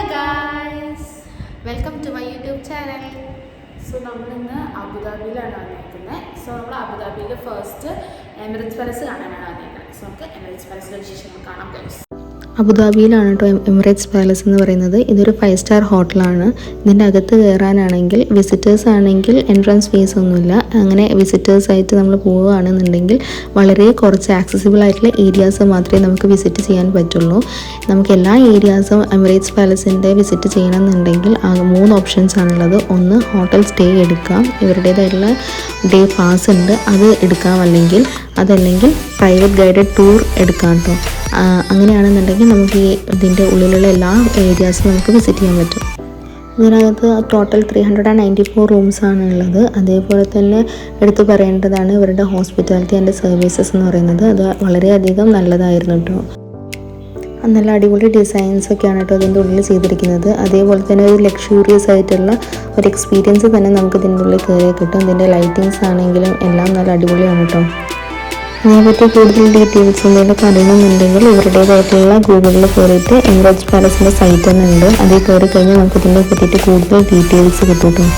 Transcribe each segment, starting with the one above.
guys, welcome to my YouTube channel. So നമ്മളിന്ന് അബുദാബിയിലാണ് വന്നിരിക്കുന്നത്. So നമ്മൾ അബുദാബിയിലെ ഫസ്റ്റ് എമിറേറ്റ്സ് പാലസ് കാണാനാണ് വന്നിരിക്കുന്നത്. സോ നമുക്ക് എമിറേറ്റ്സ് പാലസിലെ വിശേഷങ്ങൾ കാണാം ഗൈസ്. അബുദാബിയിലാണ് കേട്ടോ എമിറേറ്റ്സ് പാലസ് എന്ന് പറയുന്നത്. ഇതൊരു 5 സ്റ്റാർ ഹോട്ടലാണ്. ഇതിൻ്റെ അകത്ത് കയറാനാണെങ്കിൽ വിസിറ്റേഴ്സ് ആണെങ്കിൽ എൻട്രൻസ് ഫീസ് ഒന്നുമില്ല. അങ്ങനെ വിസിറ്റേഴ്സ് ആയിട്ട് നമ്മൾ പോവുകയാണെന്നുണ്ടെങ്കിൽ വളരെ കുറച്ച് ആക്സസിബിൾ ആയിട്ടുള്ള ഏരിയാസ് മാത്രമേ നമുക്ക് വിസിറ്റ് ചെയ്യാൻ പറ്റുള്ളൂ. നമുക്ക് എല്ലാ ഏരിയാസും എമിറേറ്റ്സ് പാലസിൻ്റെ വിസിറ്റ് ചെയ്യണമെന്നുണ്ടെങ്കിൽ 3 ഓപ്ഷൻസ് ആണുള്ളത്. ഒന്ന് ഹോട്ടൽ സ്റ്റേ എടുക്കാം, ഇവരുടേതായിട്ടുള്ള ഡേ പാസ് ഉണ്ട്, അത് എടുക്കാം. അതല്ലെങ്കിൽ പ്രൈവറ്റ് ഗൈഡഡ് ടൂർ എടുക്കാം കേട്ടോ. അങ്ങനെയാണെന്നുണ്ടെങ്കിൽ നമുക്ക് ഇതിൻ്റെ ഉള്ളിലുള്ള എല്ലാ ഏരിയാസും നമുക്ക് വിസിറ്റ് ചെയ്യാൻ പറ്റും. ഇതിനകത്ത് ടോട്ടൽ 394 റൂംസാണ് ഉള്ളത്. അതേപോലെ തന്നെ എടുത്തു പറയേണ്ടതാണ് ഇവരുടെ ഹോസ്പിറ്റാലിറ്റി ആൻഡ് സർവീസസ് എന്ന് പറയുന്നത്. അത് വളരെയധികം നല്ലതായിരുന്നു കേട്ടോ. നല്ല അടിപൊളി ഡിസൈൻസൊക്കെയാണ് കേട്ടോ ഇതിൻ്റെ ഉള്ളിൽ ചെയ്തിരിക്കുന്നത്. അതേപോലെ തന്നെ ഒരു ലക്ഷൂറിയസ് ആയിട്ടുള്ള ഒരു എക്സ്പീരിയൻസ് തന്നെ നമുക്ക് ഇതിൻ്റെ ഉള്ളിൽ കയറിയാൽ കിട്ടും. ഇതിൻ്റെ ലൈറ്റിങ്സ് ആണെങ്കിലും എല്ലാം നല്ല അടിപൊളിയാണ് കേട്ടോ. അതിനെപ്പറ്റി കൂടുതൽ ഡീറ്റെയിൽസ് എന്തെങ്കിലും അറിയണമെന്നുണ്ടെങ്കിൽ ഇവരുടേതായിട്ടുള്ള ഗൂഗിളിൽ കയറിയിട്ട് എമിറേറ്റ്സ് പാലസിൻ്റെ സൈറ്റ് തന്നെ ഉണ്ട്. അതിൽ കയറി കഴിഞ്ഞാൽ നമുക്ക് ഇതിനെ പറ്റിയിട്ട് കൂടുതൽ ഡീറ്റെയിൽസ് കിട്ടും.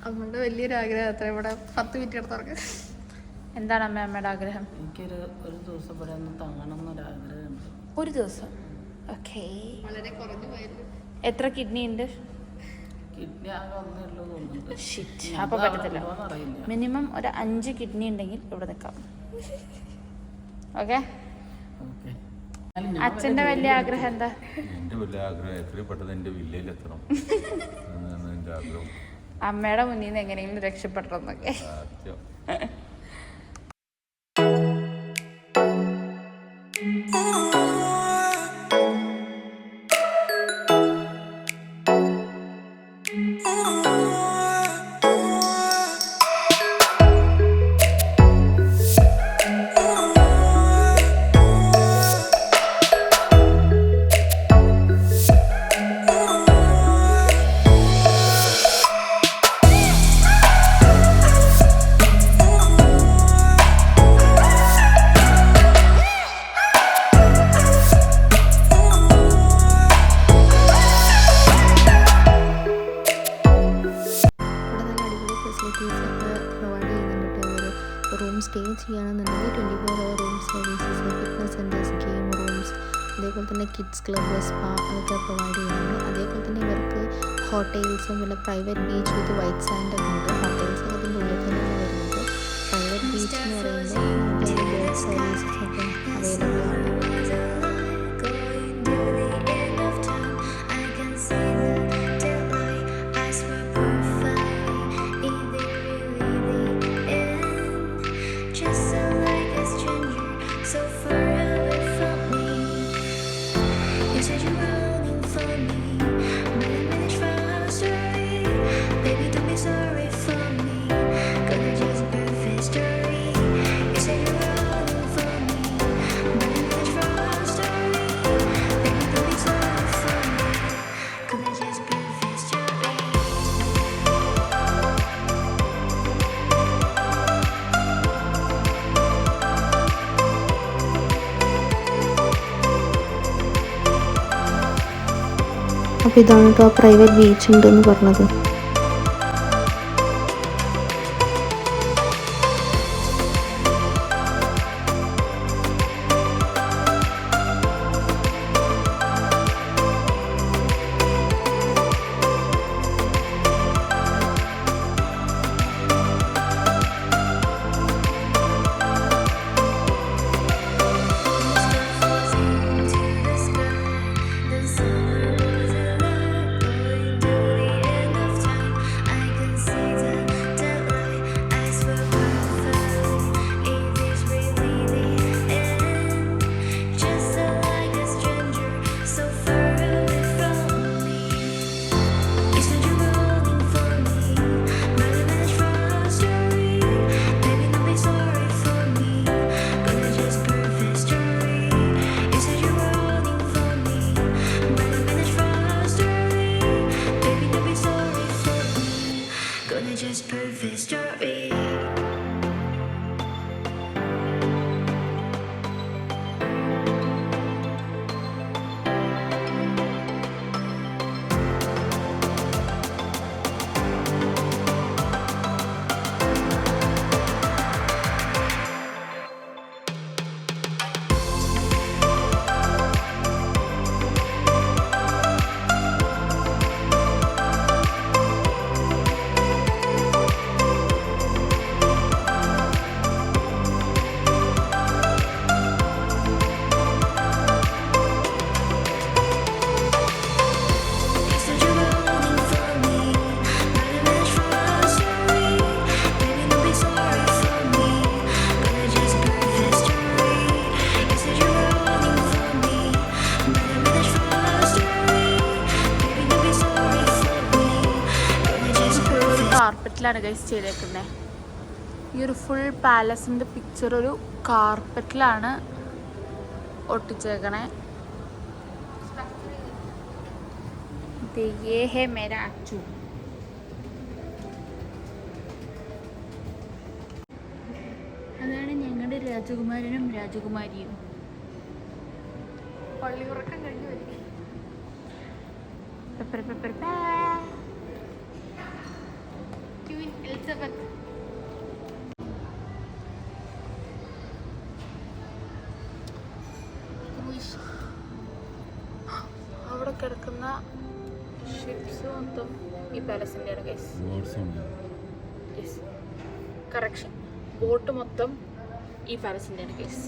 അമ്മയുടെ വലിയൊരു ആഗ്രഹം അത്ര ഇവിടെ 10 മിനിറ്റ് കിടത്തുറങ്ങാൻ. എന്താണ് അമ്മയുടെ ആഗ്രഹം? എനിക്കൊരു ദിവസം ഇവിടെ ഒന്ന് തങ്ങണം എന്നൊരാഗ്രഹമുണ്ട്. ഒരു ദിവസം? ഓക്കെ. വളരെ കുറഞ്ഞു പോയല്ലോ. എത്ര കിഡ്നി ഉണ്ട്? കിഡ്നി ആകെ ഒന്നേ ഉള്ളൂ തോന്നുന്നുണ്ട്. ഷിറ്റ്, അപ്പോൾ പറ്റത്തില്ല. മിനിമം ഒരു 5 കിഡ്നി ഉണ്ടെങ്കിൽ ഇവിടെ നിൽക്കാം. ഓക്കെ. അച്ഛൻ്റെ വലിയ ആഗ്രഹം എന്താ? എൻ്റെ വലിയ ആഗ്രഹം എത്രയും പെട്ടെന്ന് എൻ്റെ വില്ലേജിൽ എത്തണം എന്നാണ് എൻ്റെ ആഗ്രഹം. അമ്മയുടെ മുന്നിൽ നിന്ന് എങ്ങനെയെങ്കിലും രക്ഷപ്പെടണം എന്നൊക്കെ. റൂം സ്റ്റേ ചെയ്യുകയാണെന്നുണ്ടെങ്കിൽ 24 hour room services, fitness centres, game rooms, അതേപോലെ തന്നെ കിഡ്സ് ക്ലബ്ബ്, സ്പാ അതൊക്കെ പ്രൊവൈഡ് ചെയ്യുന്നുണ്ട്. അതേപോലെ തന്നെ ഇവർക്ക് ഹോട്ടൽസും പിന്നെ പ്രൈവറ്റ് ബീച്ച് വിത്ത് വൈറ്റ് സാൻഡ് ഒക്കെ ഉണ്ട്. ഹോട്ടൽസ് അതിൻ്റെ ഉള്ളിൽ തന്നെയാണ് വരുന്നത്. പ്രൈവറ്റ് ബീച്ച് എന്ന് പറയുമ്പോൾ സർവീസസ് ഒക്കെ അവൈലബിൾ ആണ്. അപ്പോൾ ഇതാണ് കേട്ടോ പ്രൈവറ്റ് ബീച്ച് ഉണ്ടെന്ന് പറഞ്ഞത്. കാർപ്പറ്റിലാണ് ഗൈസ് ചെയ്തേക്കുന്നത്. ഈ ഒരു ഫുൾ പാലസിൻ്റെ പിക്ചർ ഒരു കാർപ്പറ്റിലാണ് ഒട്ടിച്ചേക്കണേ. ये है मेरा अच्चू. അതാണ് ഞങ്ങളുടെ രാജകുമാരനും രാജകുമാരിയും. പള്ളി ഉറക്കം കഴിഞ്ഞു വരും. എലിസബത്ത് അവിടെ കിടക്കുന്ന ഷിപ്സ് മൊത്തം ഈ പാലസിൻ്റെ ആണ് ഗൈസ്. കറക്ഷൻ, ബോട്ട് മൊത്തം ഈ പാലസിൻ്റെ ആണ് ഗൈസ്.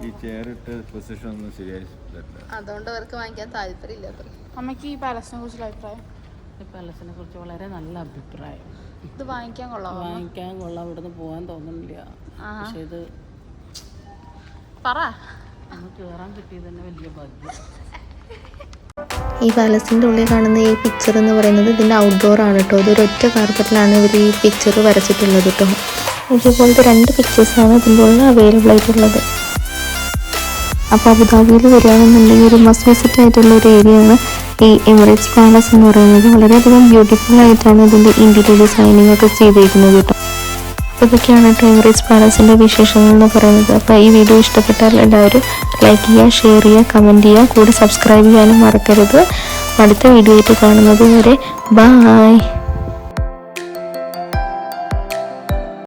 ഈ ചെയർ ഇട്ട് പൊസിഷൻ ഒന്നും ശരിയായി അതുകൊണ്ട് അവർക്ക് വാങ്ങിക്കാൻ താല്പര്യമില്ല അത്ര. അമ്മയ്ക്ക് ഈ പാലസിനെ കുറിച്ചുള്ള അഭിപ്രായം? ഈ പാലസിനെ കുറിച്ച് വളരെ നല്ല അഭിപ്രായം. ഇത് വാങ്ങിക്കാൻ കൊള്ളാം. വാങ്ങിക്കാൻ കൊള്ളാം, ഇവിടുന്ന് പോകാൻ തോന്നുന്നില്ല. പക്ഷെ ഇത് പറ, നമുക്ക് കയറാൻ കിട്ടിയത് തന്നെ വലിയ ഭാഗ്യം. ഈ പാലസിൻ്റെ ഉള്ളിൽ കാണുന്ന ഈ പിക്ചർ എന്ന് പറയുന്നത് ഇതിൻ്റെ ഔട്ട്ഡോർ ആണ് കേട്ടോ. ഇതൊരു ഒറ്റ കാർപ്പറ്റിലാണ് ഇവർ ഈ പിക്ചർ വരച്ചിട്ടുള്ളത് കേട്ടോ. ഇതുപോലത്തെ 2 പിക്ചേഴ്സാണ് ഇതിൻ്റെ ഉള്ളിൽ അവൈലബിൾ ആയിട്ടുള്ളത്. അപ്പോൾ അബുദാബിയിൽ വരികയാണെന്നുണ്ടെങ്കിൽ ഒരു മസ്റ്റ് വിസിറ്റ് ആയിട്ടുള്ള ഒരു ഏരിയയാണ് ഈ എമിറേറ്റ്സ് പാലസ് എന്ന് പറയുന്നത്. വളരെയധികം ബ്യൂട്ടിഫുൾ ആയിട്ടാണ് ഇതിൻ്റെ ഇൻറ്റീരിയർ ഡിസൈനിങ് ഒക്കെ ചെയ്തിരിക്കുന്നത് കേട്ടോ. അപ്പോൾ ഇതൊക്കെയാണ് കേട്ടോ എമിറേറ്റ്സ് പാലസിൻ്റെ വിശേഷങ്ങൾ എന്ന് പറയുന്നത്. അപ്പോൾ ഈ വീഡിയോ ഇഷ്ടപ്പെട്ടാൽ എല്ലാവരും ലൈക്ക് ചെയ്യുക, ഷെയർ ചെയ്യുക, കമൻറ്റ് ചെയ്യുക, കൂടെ സബ്സ്ക്രൈബ് ചെയ്യാനും മറക്കരുത്. അടുത്ത വീഡിയോ ആയിട്ട് കാണുന്നത് വരെ ബായ്.